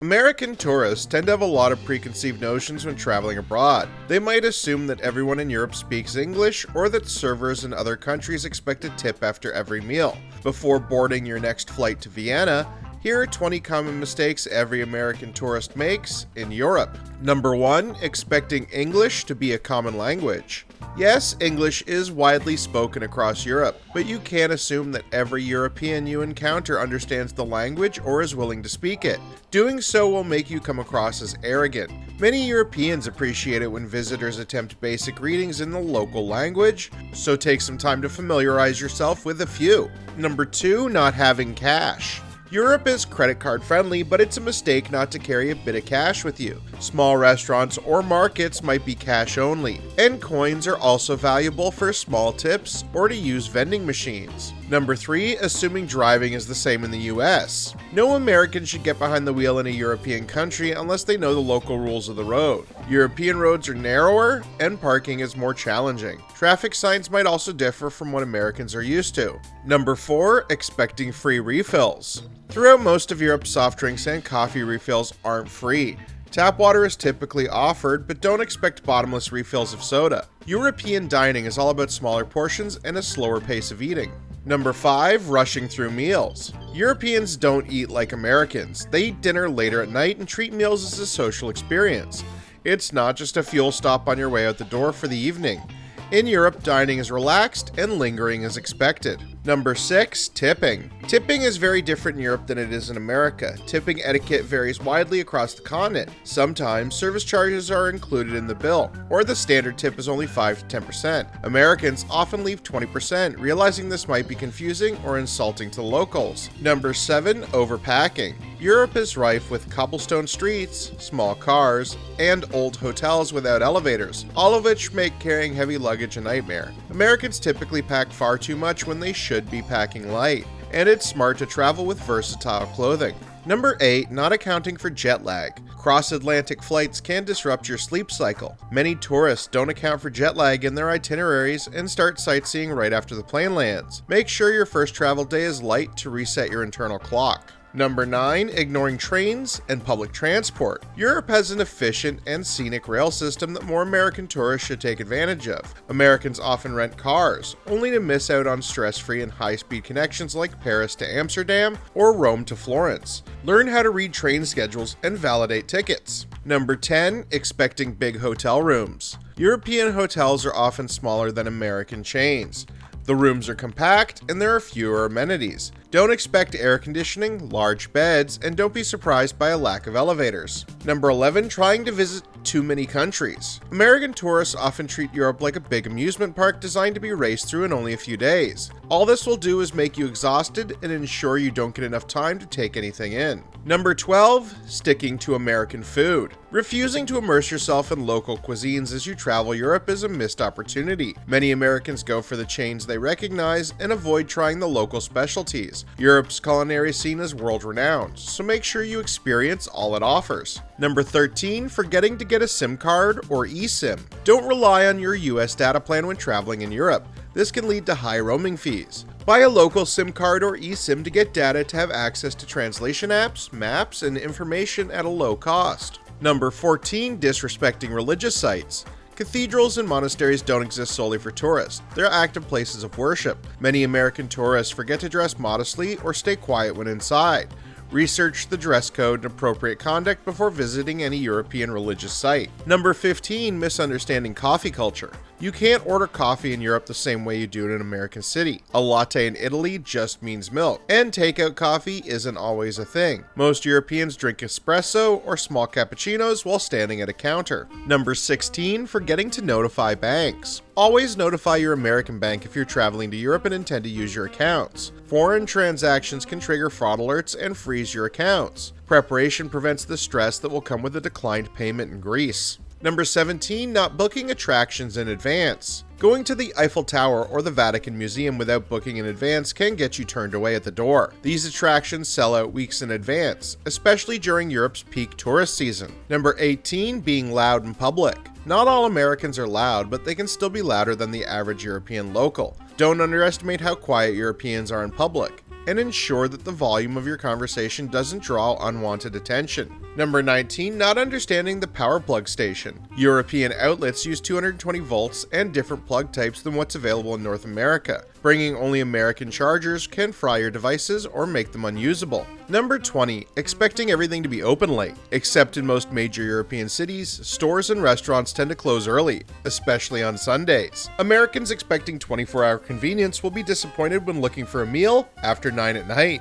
American tourists tend to have a lot of preconceived notions when traveling abroad. They might assume that everyone in Europe speaks English or that servers in other countries expect a tip after every meal. Before boarding your next flight to Vienna, here are 20 common mistakes every American tourist makes in Europe. Number 1. Expecting English to be a common language. Yes, English is widely spoken across Europe, but you can't assume that every European you encounter understands the language or is willing to speak it. Doing so will make you come across as arrogant. Many Europeans appreciate it when visitors attempt basic readings in the local language, so take some time to familiarize yourself with a few. Number 2. Not having cash. Europe is credit card friendly, but it's a mistake not to carry a bit of cash with you. Small restaurants or markets might be cash only, and coins are also valuable for small tips or to use vending machines. Number 3. Assuming driving is the same in the US. No American should get behind the wheel in a European country unless they know the local rules of the road. European roads are narrower and parking is more challenging. Traffic signs might also differ from what Americans are used to. Number 4. Expecting free refills. Throughout most of Europe, soft drinks and coffee refills aren't free. Tap water is typically offered, but don't expect bottomless refills of soda. European dining is all about smaller portions and a slower pace of eating. Number 5. Rushing through meals. Europeans don't eat like Americans. They eat dinner later at night and treat meals as a social experience. It's not just a fuel stop on your way out the door for the evening. In Europe, dining is relaxed and lingering is expected. Number 6. Tipping. Tipping is very different in Europe than it is in America. Tipping etiquette varies widely across the continent. Sometimes, service charges are included in the bill, or the standard tip is only 5 to 10%. Americans often leave 20%, realizing this might be confusing or insulting to locals. Number 7. Overpacking. Europe is rife with cobblestone streets, small cars, and old hotels without elevators, all of which make carrying heavy luggage a nightmare. Americans typically pack far too much when they should be packing light, and it's smart to travel with versatile clothing. Number 8. Not accounting for jet lag. Cross-Atlantic flights can disrupt your sleep cycle. Many tourists don't account for jet lag in their itineraries and start sightseeing right after the plane lands. Make sure your first travel day is light to reset your internal clock. Number 9. Ignoring trains and public transport. Europe has an efficient and scenic rail system that more American tourists should take advantage of. Americans often rent cars, only to miss out on stress-free and high-speed connections like Paris to Amsterdam or Rome to Florence. Learn how to read train schedules and validate tickets. Number 10. Expecting big hotel rooms. European hotels are often smaller than American chains. The rooms are compact and there are fewer amenities. Don't expect air conditioning, large beds, and don't be surprised by a lack of elevators. Number 11. Trying to visit too many countries. American tourists often treat Europe like a big amusement park designed to be raced through in only a few days. All this will do is make you exhausted and ensure you don't get enough time to take anything in. Number 12. Sticking to American food. Refusing to immerse yourself in local cuisines as you travel Europe is a missed opportunity. Many Americans go for the chains they recognize and avoid trying the local specialties. Europe's culinary scene is world-renowned, so make sure you experience all it offers. Number 13. Forgetting to get a SIM card or eSIM. Don't rely on your US data plan when traveling in Europe. This can lead to high roaming fees. Buy a local SIM card or eSIM to get data to have access to translation apps, maps, and information at a low cost. Number 14. Disrespecting religious sites. Cathedrals and monasteries don't exist solely for tourists. They're active places of worship. Many American tourists forget to dress modestly or stay quiet when inside. Research the dress code and appropriate conduct before visiting any European religious site. Number 15. Misunderstanding coffee culture. You can't order coffee in Europe the same way you do in an American city. A latte in Italy just means milk, and takeout coffee isn't always a thing. Most Europeans drink espresso or small cappuccinos while standing at a counter. Number 16. Forgetting to notify banks. Always notify your American bank if you're traveling to Europe and intend to use your accounts. Foreign transactions can trigger fraud alerts and freeze your accounts. Preparation prevents the stress that will come with a declined payment in Greece. Number 17. Not booking attractions in advance. Going to the Eiffel Tower or the Vatican Museum without booking in advance can get you turned away at the door. These attractions sell out weeks in advance, especially during Europe's peak tourist season. Number 18. Being loud in public. Not all Americans are loud, but they can still be louder than the average European local. Don't underestimate how quiet Europeans are in public, and ensure that the volume of your conversation doesn't draw unwanted attention. Number 19, not understanding the power plug station. European outlets use 220 volts and different plug types than what's available in North America. Bringing only American chargers can fry your devices or make them unusable. Number 20, expecting everything to be open late. Except in most major European cities, stores and restaurants tend to close early, especially on Sundays. Americans expecting 24-hour convenience will be disappointed when looking for a meal after 9 at night.